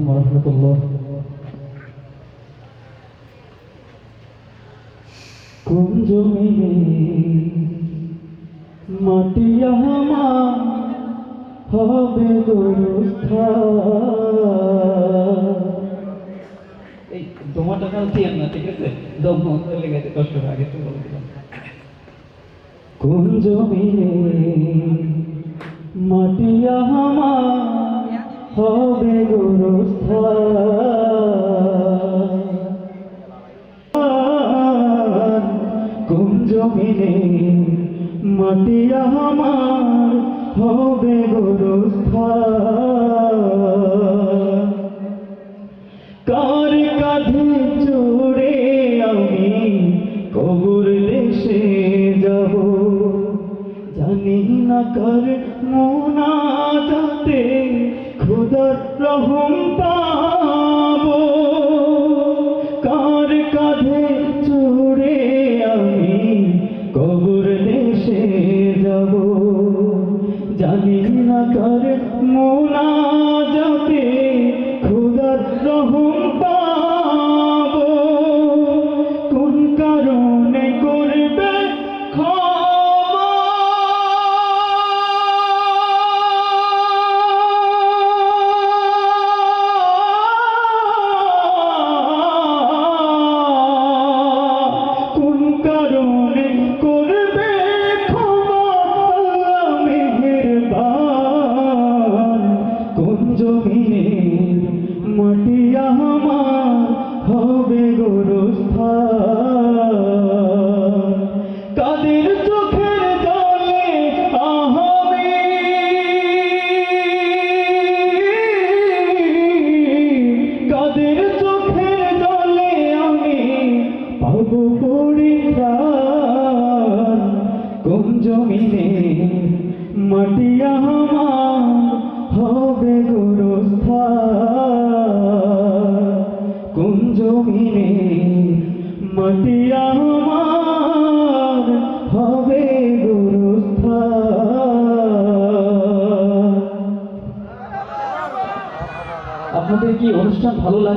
ওয়া রাহমাতুল্লাহ। কোন জমিনে মাটি আমার হবে গোরস্থান। এই দোমাটা কাল দিয়ে না, ঠিক আছে? দম বন্ধ লেগে কষ্ট হয়, আগে তো বলে দিলাম। কোন জমিনে মাটি আমার হবে গোরস্থান। কোন জমিনে মাটি আমার হবে গোরস্থান। কার কাঁধে চড়ে আমি কবর দেশে যাব, জানি না কার মোনাজাতে খোদার রহম পাবো। কার কাঁধে চড়ে আমি কবর দেশে যাব, জানি না কার মোনাজাতে খোদার রহম পাবো। কোন কারণে করবে ক্ষমা, কোন কারণে করবে ক্ষমা আল্লাহ মেহেরবান। কোন জমিনে মাটি আমার হবে গোরস্থান। কাদের চোখের জলে আমি, কাদের চোখের জলে আমি পাবো পরিত্রাণ। কোন জমিনে মাটি আমার হবে গোরস্থান। কোন জমিনে মাটি আমার হবে গোরস্থান। আপনাদের কি অনুষ্ঠান ভালো লাগে?